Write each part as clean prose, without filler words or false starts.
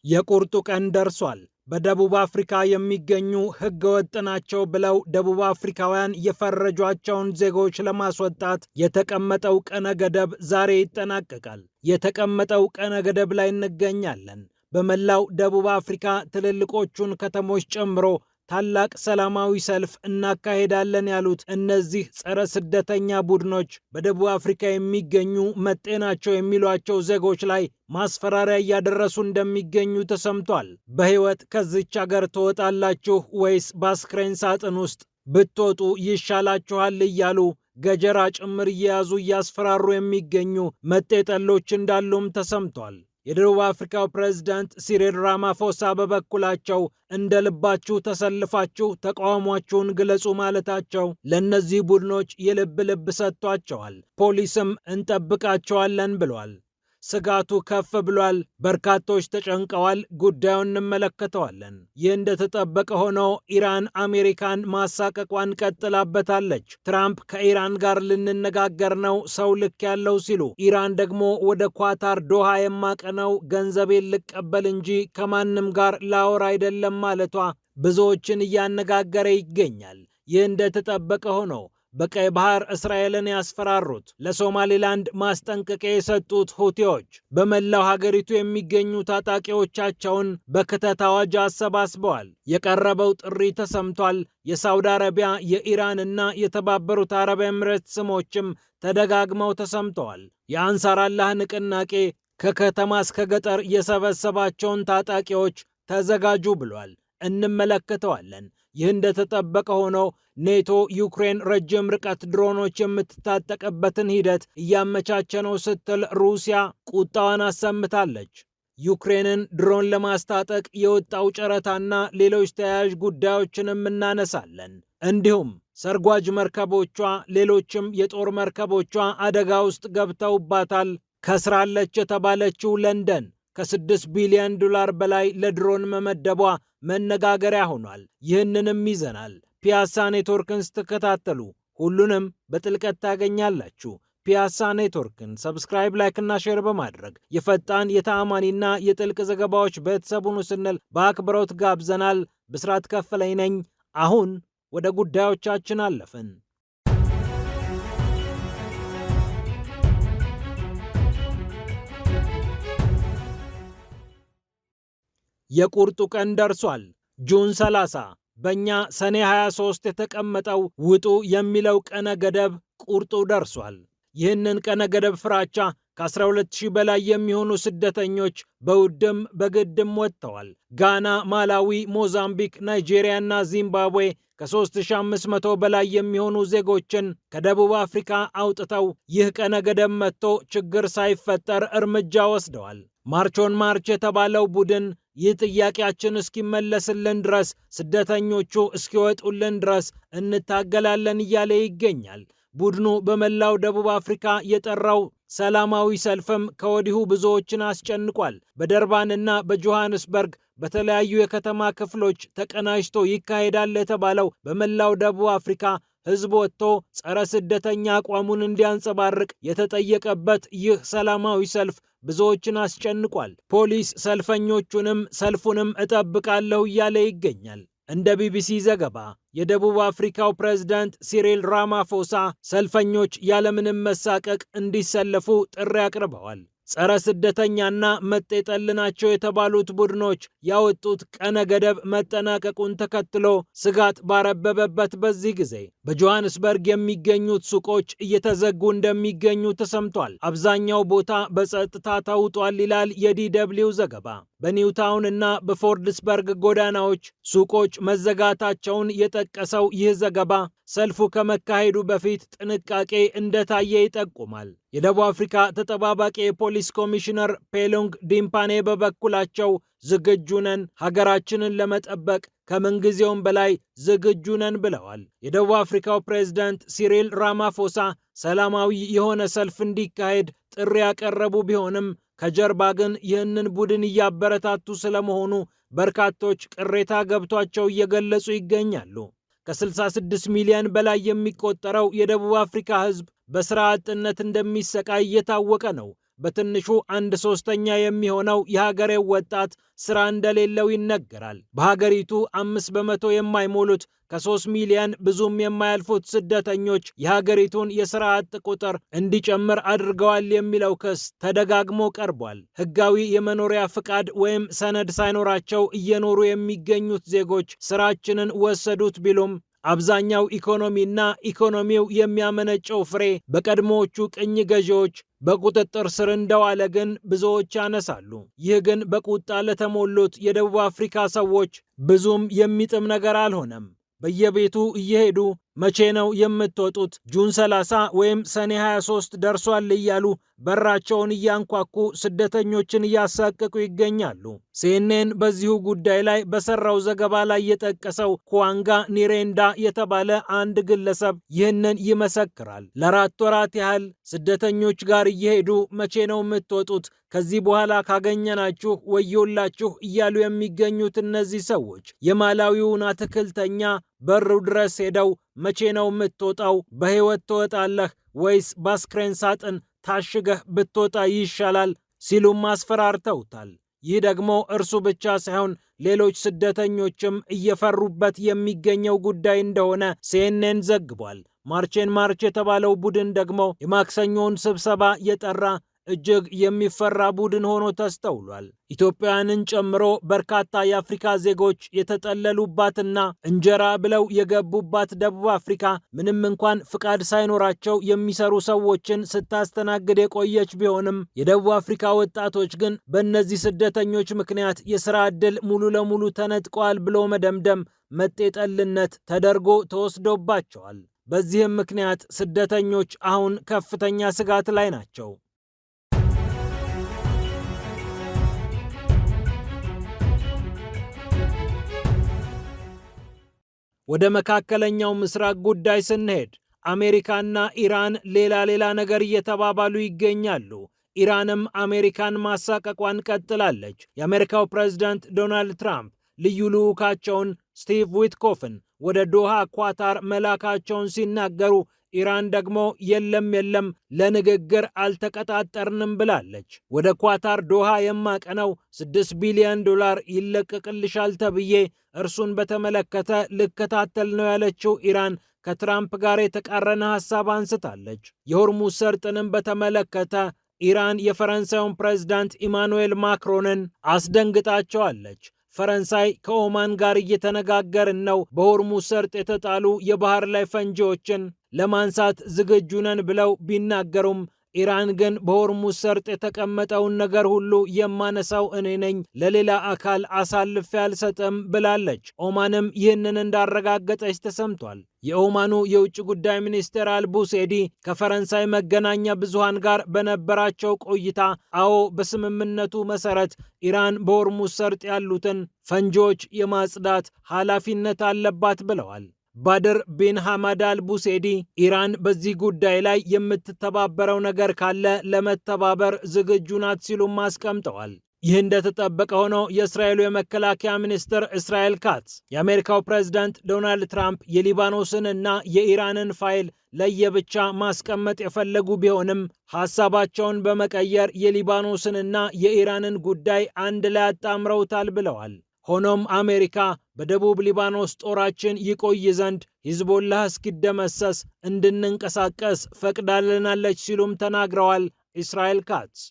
የቁርጡ ቀን ደርሷል። በደቡብ አፍሪካ የሚገኙ ህገወጥ ናቸው ብለው ደቡብ አፍሪካውያን የፈረጇቸውን ዜጎች ለማስወጣት የተቀመጠው ቀነ ገደብ ዛሬ ይጠናቀቃል። የተቀመጠው ቀነ ገደብ ላይ እንገኛለን። በመላው ደቡብ አፍሪካ ትልልቆቹን ከተሞች ጨምሮ ታላቅ ሰላማዊ ሰልፍ እናካሄዳለን ያሉት እነዚህ ጸረ ስደተኛ ቡድኖች በደቡብ አፍሪካ የሚገኙ መጤ ናቸው የሚሏቸው ዜጎች ላይ ማስፈራሪያ እያደረሱ እንደሚገኙ ተሰምቷል። በህይወት ከዚች ሀገር ትወጣላችሁ ወይስ በአስክሬን ሳጥን ውስጥ ብትወጡ ይሻላችኋል እያሉ ገጀራ ጭምር እየያዙ እያስፈራሩ የሚገኙ መጤ ጠሎች እንዳሉም ተሰምቷል። የደቡብ አፍሪካው ፕሬዝዳንት ሲሪል ራማፎሳ በበኩላቸው እንደ ልባችሁ ተሰልፋችሁ ተቃውሟችሁን ግለጹ ማለታቸው ለእነዚህ ቡድኖች የልብ ልብ ሰጥቷቸዋል። ፖሊስም እንጠብቃቸዋለን ብሏል። ስጋቱ ከፍ ብሏል። በርካቶች ተጨንቀዋል። ጉዳዩን እንመለከተዋለን። ይህ እንደተጠበቀ ሆኖ ኢራን አሜሪካን ማሳቀቋን ቀጥላበታለች። ትራምፕ ከኢራን ጋር ልንነጋገር ነው ሰው ልክ ያለው ሲሉ፣ ኢራን ደግሞ ወደ ኳታር ዶሃ የማቀነው ገንዘቤን ልቀበል እንጂ ከማንም ጋር ላወራ አይደለም ማለቷ ብዙዎችን እያነጋገረ ይገኛል። ይህ እንደተጠበቀ ሆኖ በቀይ ባህር እስራኤልን ያስፈራሩት ለሶማሌላንድ ማስጠንቀቂያ የሰጡት ሁቲዎች በመላው ሀገሪቱ የሚገኙ ታጣቂዎቻቸውን በክተት አዋጅ አሰባስበዋል። የቀረበው ጥሪ ተሰምቷል። የሳውዲ አረቢያ፣ የኢራን እና የተባበሩት አረብ ኤምሬት ስሞችም ተደጋግመው ተሰምተዋል። የአንሳር አላህ ንቅናቄ ከከተማ እስከ ገጠር የሰበሰባቸውን ታጣቂዎች ተዘጋጁ ብሏል። እንመለከተዋለን። ይህ እንደተጠበቀ ሆኖ ኔቶ ዩክሬን ረጅም ርቀት ድሮኖች የምትታጠቅበትን ሂደት እያመቻቸ ነው ስትል ሩሲያ ቁጣዋን አሰምታለች። ዩክሬንን ድሮን ለማስታጠቅ የወጣው ጨረታና ሌሎች ተያያዥ ጉዳዮችንም እናነሳለን። እንዲሁም ሰርጓጅ መርከቦቿ፣ ሌሎችም የጦር መርከቦቿ አደጋ ውስጥ ገብተውባታል። ከስራለች የተባለችው ለንደን ከ6 ቢሊዮን ዶላር በላይ ለድሮን መመደቧ መነጋገሪያ ሆኗል። ይህንንም ይዘናል። ፒያሳ ኔትወርክን ስትከታተሉ ሁሉንም በጥልቀት ታገኛላችሁ። ፒያሳ ኔትወርክን ሰብስክራይብ፣ ላይክ እና ሼር በማድረግ የፈጣን የተአማኒና የጥልቅ ዘገባዎች ቤተሰቡን ስንል በአክብሮት ጋብዘናል። ብስራት ከፈለኝ ነኝ። አሁን ወደ ጉዳዮቻችን አለፍን። የቁርጡ ቀን ደርሷል። ጁን 30 በእኛ ሰኔ 23 የተቀመጠው ውጡ የሚለው ቀነ ገደብ ቁርጡ ደርሷል። ይህንን ቀነ ገደብ ፍራቻ ከ12000 በላይ የሚሆኑ ስደተኞች በውድም በግድም ወጥተዋል። ጋና፣ ማላዊ፣ ሞዛምቢክ፣ ናይጄሪያ እና ዚምባብዌ ከ3500 በላይ የሚሆኑ ዜጎችን ከደቡብ አፍሪካ አውጥተው ይህ ቀነ ገደብ መጥቶ ችግር ሳይፈጠር እርምጃ ወስደዋል። ማርቾን ማርች የተባለው ቡድን ይህ ጥያቄያችን እስኪመለስልን ድረስ፣ ስደተኞቹ እስኪወጡልን ድረስ እንታገላለን እያለ ይገኛል። ቡድኑ በመላው ደቡብ አፍሪካ የጠራው ሰላማዊ ሰልፍም ከወዲሁ ብዙዎችን አስጨንቋል። በደርባንና በጆሃንስበርግ በተለያዩ የከተማ ክፍሎች ተቀናጅቶ ይካሄዳል የተባለው በመላው ደቡብ አፍሪካ ሕዝብ ወጥቶ ጸረ ስደተኛ አቋሙን እንዲያንጸባርቅ የተጠየቀበት ይህ ሰላማዊ ሰልፍ ብዙዎችን አስጨንቋል። ፖሊስ ሰልፈኞቹንም ሰልፉንም እጠብቃለሁ እያለ ይገኛል። እንደ ቢቢሲ ዘገባ የደቡብ አፍሪካው ፕሬዝዳንት ሲሪል ራማፎሳ ሰልፈኞች ያለምንም መሳቀቅ እንዲሰለፉ ጥሪ አቅርበዋል። ጸረ ስደተኛና መጤ ጠል ናቸው የተባሉት ቡድኖች ያወጡት ቀነ ገደብ መጠናቀቁን ተከትሎ ስጋት ባረበበበት በዚህ ጊዜ በጆሃንስበርግ የሚገኙት ሱቆች እየተዘጉ እንደሚገኙ ተሰምቷል። አብዛኛው ቦታ በጸጥታ ተውጧል ይላል የዲደብሊው ዘገባ። በኒውታውን እና በፎርድስበርግ ጎዳናዎች ሱቆች መዘጋታቸውን የጠቀሰው ይህ ዘገባ ሰልፉ ከመካሄዱ በፊት ጥንቃቄ እንደታየ ይጠቁማል። የደቡብ አፍሪካ ተጠባባቂ የፖሊስ ኮሚሽነር ፔሉንግ ዲምፓኔ በበኩላቸው ዝግጁ ነን፣ ሀገራችንን ለመጠበቅ ከምንጊዜውም በላይ ዝግጁ ነን ብለዋል። የደቡብ አፍሪካው ፕሬዝዳንት ሲሪል ራማፎሳ ሰላማዊ የሆነ ሰልፍ እንዲካሄድ ጥሪ ያቀረቡ ቢሆንም ከጀርባ ግን ይህንን ቡድን እያበረታቱ ስለመሆኑ በርካቶች ቅሬታ ገብቷቸው እየገለጹ ይገኛሉ። ከ66 ሚሊዮን በላይ የሚቆጠረው የደቡብ አፍሪካ ሕዝብ በሥራ አጥነት እንደሚሰቃይ እየታወቀ ነው። በትንሹ 1/3 የሚሆነው የሀገሬው ወጣት ስራ እንደሌለው ይነገራል። በሀገሪቱ 5 በመቶ የማይሞሉት ከ3 ሚሊዮን ብዙም የማያልፉት ስደተኞች የሀገሪቱን የሥራ አጥ ቁጥር እንዲጨምር አድርገዋል የሚለው ክስ ተደጋግሞ ቀርቧል። ሕጋዊ የመኖሪያ ፍቃድ ወይም ሰነድ ሳይኖራቸው እየኖሩ የሚገኙት ዜጎች ስራችንን ወሰዱት ቢሉም አብዛኛው ኢኮኖሚና ኢኮኖሚው የሚያመነጨው ፍሬ በቀድሞዎቹ ቅኝ ገዢዎች በቁጥጥር ስር እንደዋለ ግን ብዙዎች ያነሳሉ። ይህ ግን በቁጣ ለተሞሉት የደቡብ አፍሪካ ሰዎች ብዙም የሚጥም ነገር አልሆነም። በየቤቱ እየሄዱ መቼ ነው የምትወጡት? ጁን 30 ወይም ሰኔ 23 ደርሷል እያሉ በራቸውን እያንኳኩ ስደተኞችን እያሳቀቁ ይገኛሉ። ሲኤንኤን በዚሁ ጉዳይ ላይ በሰራው ዘገባ ላይ የጠቀሰው ኩዋንጋ ኒሬንዳ የተባለ አንድ ግለሰብ ይህንን ይመሰክራል። ለ4 ወራት ያህል ስደተኞች ጋር እየሄዱ መቼ ነው የምትወጡት? ከዚህ በኋላ ካገኘናችሁ ወዮላችሁ እያሉ የሚገኙት እነዚህ ሰዎች የማላዊውን አትክልተኛ በሩ ድረስ ሄደው መቼ ነው የምትወጣው? በሕይወት ትወጣለህ ወይስ በአስክሬን ሳጥን ታሽገህ ብትወጣ ይሻላል ሲሉም አስፈራርተውታል። ይህ ደግሞ እርሱ ብቻ ሳይሆን ሌሎች ስደተኞችም እየፈሩበት የሚገኘው ጉዳይ እንደሆነ ሲኤንኤን ዘግቧል። ማርቼን ማርች የተባለው ቡድን ደግሞ የማክሰኞውን ስብሰባ የጠራ እጅግ የሚፈራ ቡድን ሆኖ ተስተውሏል። ኢትዮጵያውያንን ጨምሮ በርካታ የአፍሪካ ዜጎች የተጠለሉባትና እንጀራ ብለው የገቡባት ደቡብ አፍሪካ ምንም እንኳን ፍቃድ ሳይኖራቸው የሚሰሩ ሰዎችን ስታስተናግድ የቆየች ቢሆንም የደቡብ አፍሪካ ወጣቶች ግን በእነዚህ ስደተኞች ምክንያት የሥራ ዕድል ሙሉ ለሙሉ ተነጥቀዋል ብሎ መደምደም መጤጠልነት ተደርጎ ተወስዶባቸዋል። በዚህም ምክንያት ስደተኞች አሁን ከፍተኛ ስጋት ላይ ናቸው። ወደ መካከለኛው ምስራቅ ጉዳይ ስንሄድ አሜሪካና ኢራን ሌላ ነገር እየተባባሉ ይገኛሉ። ኢራንም አሜሪካን ማሳቀቋን ቀጥላለች። የአሜሪካው ፕሬዝዳንት ዶናልድ ትራምፕ ልዩ ልዑካቸውን ስቲቭ ዊትኮፍን ወደ ዶሃ ኳታር መላካቸውን ሲናገሩ ኢራን ደግሞ የለም ለንግግር አልተቀጣጠርንም ብላለች። ወደ ኳታር ዶሃ የማቀነው $6 ቢሊዮን ይለቀቅልሻል ተብዬ እርሱን በተመለከተ ልከታተል ነው ያለችው ኢራን ከትራምፕ ጋር የተቃረነ ሐሳብ አንስታለች። የሆርሙዝ ሰርጥንም በተመለከተ ኢራን የፈረንሳዩን ፕሬዝዳንት ኢማኑኤል ማክሮንን አስደንግጣቸዋለች። ፈረንሳይ ከኦማን ጋር እየተነጋገርን ነው፣ በሆርሙዝ ሰርጥ የተጣሉ የባህር ላይ ፈንጂዎችን ለማንሳት ዝግጁ ነን ብለው ቢናገሩም ኢራን ግን በሆርሙዝ ሰርጥ የተቀመጠውን ነገር ሁሉ የማነሳው እኔ ነኝ፣ ለሌላ አካል አሳልፌ አልሰጥም ብላለች። ኦማንም ይህንን እንዳረጋገጠች ተሰምቷል። የኦማኑ የውጭ ጉዳይ ሚኒስትር አልቡሴዲ ከፈረንሳይ መገናኛ ብዙሃን ጋር በነበራቸው ቆይታ አዎ፣ በስምምነቱ መሰረት ኢራን በሆርሙዝ ሰርጥ ያሉትን ፈንጂዎች የማጽዳት ኃላፊነት አለባት ብለዋል። ባድር ቢን ሐማድ አልቡሴዲ ኢራን በዚህ ጉዳይ ላይ የምትተባበረው ነገር ካለ ለመተባበር ዝግጁ ናት ሲሉም አስቀምጠዋል። ይህ እንደተጠበቀ ሆኖ የእስራኤሉ የመከላከያ ሚኒስትር እስራኤል ካትዝ የአሜሪካው ፕሬዝዳንት ዶናልድ ትራምፕ የሊባኖስን እና የኢራንን ፋይል ለየብቻ ማስቀመጥ የፈለጉ ቢሆንም ሐሳባቸውን በመቀየር የሊባኖስንና የኢራንን ጉዳይ አንድ ላይ አጣምረውታል ብለዋል። ሆኖም አሜሪካ በደቡብ ሊባኖስ ጦራችን ይቆይ ዘንድ ሂዝቦላህ እስኪደመሰስ እንድንንቀሳቀስ ፈቅዳልናለች ሲሉም ተናግረዋል እስራኤል ካትዝ።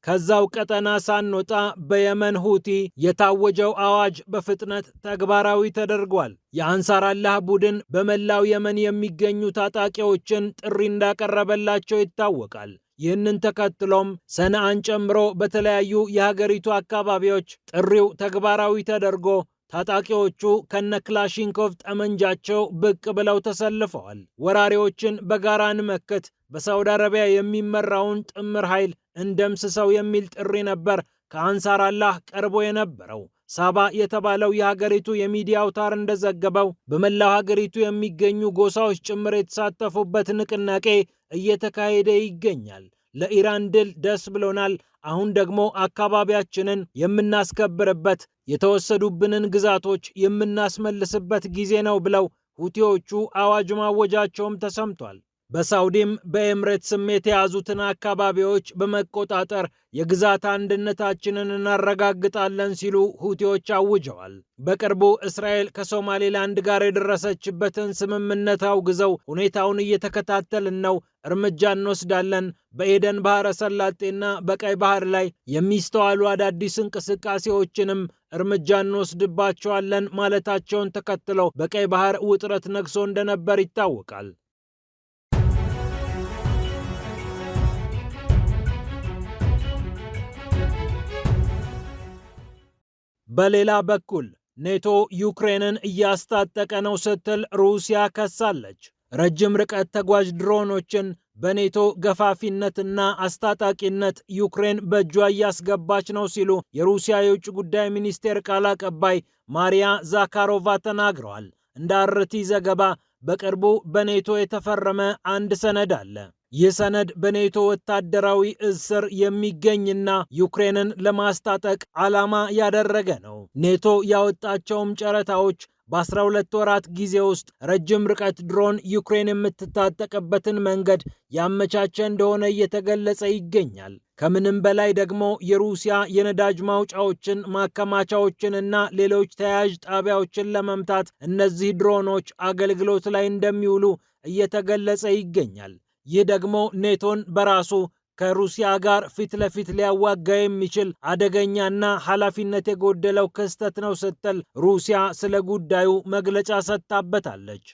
ከዛው ቀጠና ሳንወጣ በየመን ሁቲ የታወጀው አዋጅ በፍጥነት ተግባራዊ ተደርጓል። የአንሳር አላህ ቡድን በመላው የመን የሚገኙ ታጣቂዎችን ጥሪ እንዳቀረበላቸው ይታወቃል። ይህንን ተከትሎም ሰንዓን ጨምሮ በተለያዩ የሀገሪቱ አካባቢዎች ጥሪው ተግባራዊ ተደርጎ ታጣቂዎቹ ከነክላሽንኮቭ ጠመንጃቸው ብቅ ብለው ተሰልፈዋል። ወራሪዎችን በጋራ እንመክት፣ በሳውዲ አረቢያ የሚመራውን ጥምር ኃይል እንደምስሰው የሚል ጥሪ ነበር ከአንሳር አላህ ቀርቦ የነበረው። ሳባ የተባለው የሀገሪቱ የሚዲያ አውታር እንደዘገበው በመላው ሀገሪቱ የሚገኙ ጎሳዎች ጭምር የተሳተፉበት ንቅናቄ እየተካሄደ ይገኛል። ለኢራን ድል ደስ ብሎናል፣ አሁን ደግሞ አካባቢያችንን የምናስከብርበት፣ የተወሰዱብንን ግዛቶች የምናስመልስበት ጊዜ ነው ብለው ሁቲዎቹ አዋጅ ማወጃቸውም ተሰምቷል። በሳውዲም በኤምሬትስም የተያዙትን አካባቢዎች በመቆጣጠር የግዛት አንድነታችንን እናረጋግጣለን ሲሉ ሁቲዎች አውጀዋል። በቅርቡ እስራኤል ከሶማሌላንድ ጋር የደረሰችበትን ስምምነት አውግዘው ሁኔታውን እየተከታተልን ነው፣ እርምጃ እንወስዳለን፣ በኤደን ባህረ ሰላጤና በቀይ ባህር ላይ የሚስተዋሉ አዳዲስ እንቅስቃሴዎችንም እርምጃ እንወስድባቸዋለን ማለታቸውን ተከትለው በቀይ ባህር ውጥረት ነግሶ እንደነበር ይታወቃል። በሌላ በኩል ኔቶ ዩክሬንን እያስታጠቀ ነው ስትል ሩሲያ ከሳለች። ረጅም ርቀት ተጓዥ ድሮኖችን በኔቶ ገፋፊነትና አስታጣቂነት ዩክሬን በእጇ እያስገባች ነው ሲሉ የሩሲያ የውጭ ጉዳይ ሚኒስቴር ቃል አቀባይ ማሪያ ዛካሮቫ ተናግረዋል። እንደ አርቲ ዘገባ በቅርቡ በኔቶ የተፈረመ አንድ ሰነድ አለ። ይህ ሰነድ በኔቶ ወታደራዊ እዝ ስር የሚገኝና ዩክሬንን ለማስታጠቅ ዓላማ ያደረገ ነው። ኔቶ ያወጣቸውም ጨረታዎች በ12 ወራት ጊዜ ውስጥ ረጅም ርቀት ድሮን ዩክሬን የምትታጠቅበትን መንገድ ያመቻቸ እንደሆነ እየተገለጸ ይገኛል። ከምንም በላይ ደግሞ የሩሲያ የነዳጅ ማውጫዎችን፣ ማከማቻዎችንና ሌሎች ተያያዥ ጣቢያዎችን ለመምታት እነዚህ ድሮኖች አገልግሎት ላይ እንደሚውሉ እየተገለጸ ይገኛል። ይህ ደግሞ ኔቶን በራሱ ከሩሲያ ጋር ፊት ለፊት ሊያዋጋ የሚችል አደገኛና ኃላፊነት የጎደለው ክስተት ነው ስትል ሩሲያ ስለ ጉዳዩ መግለጫ ሰጥታበታለች።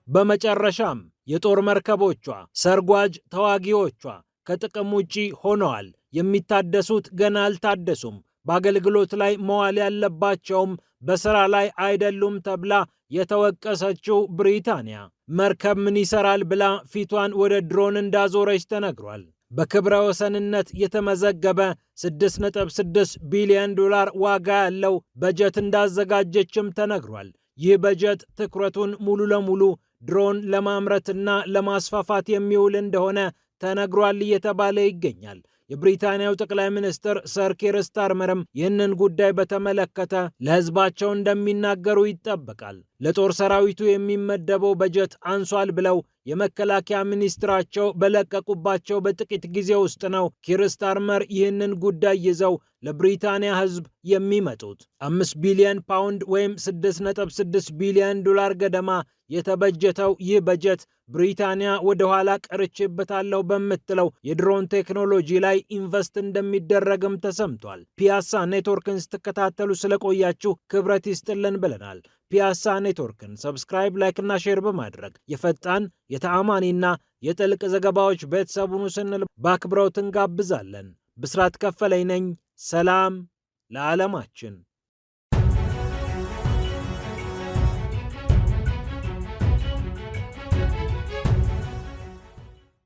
በመጨረሻም የጦር መርከቦቿ፣ ሰርጓጅ ተዋጊዎቿ ከጥቅም ውጪ ሆነዋል። የሚታደሱት ገና አልታደሱም። በአገልግሎት ላይ መዋል ያለባቸውም በሥራ ላይ አይደሉም ተብላ የተወቀሰችው ብሪታንያ መርከብ ምን ይሰራል ብላ ፊቷን ወደ ድሮን እንዳዞረች ተነግሯል። በክብረ ወሰንነት የተመዘገበ 6.6 ቢሊዮን ዶላር ዋጋ ያለው በጀት እንዳዘጋጀችም ተነግሯል። ይህ በጀት ትኩረቱን ሙሉ ለሙሉ ድሮን ለማምረትና ለማስፋፋት የሚውል እንደሆነ ተነግሯል እየተባለ ይገኛል። የብሪታንያው ጠቅላይ ሚኒስትር ሰር ኪር ስታርመርም ይህንን ጉዳይ በተመለከተ ለሕዝባቸው እንደሚናገሩ ይጠበቃል። ለጦር ሰራዊቱ የሚመደበው በጀት አንሷል ብለው የመከላከያ ሚኒስትራቸው በለቀቁባቸው በጥቂት ጊዜ ውስጥ ነው ኪር ስታርመር ይህንን ጉዳይ ይዘው ለብሪታንያ ሕዝብ የሚመጡት። 5 ቢሊዮን ፓውንድ ወይም 6.6 ቢሊዮን ዶላር ገደማ የተበጀተው ይህ በጀት ብሪታንያ ወደ ኋላ ቀርቼበታለሁ በምትለው የድሮን ቴክኖሎጂ ላይ ኢንቨስት እንደሚደረግም ተሰምቷል። ፒያሳ ኔትወርክን ስትከታተሉ ስለቆያችሁ ክብረት ይስጥልን ብለናል። ፒያሳ ኔትወርክን ሰብስክራይብ፣ ላይክ እና ሼር በማድረግ የፈጣን የተአማኒና የጥልቅ ዘገባዎች ቤተሰቡን ስንል በአክብሮት እንጋብዛለን። ብስራት ከፈለኝ ነኝ። ሰላም ለዓለማችን።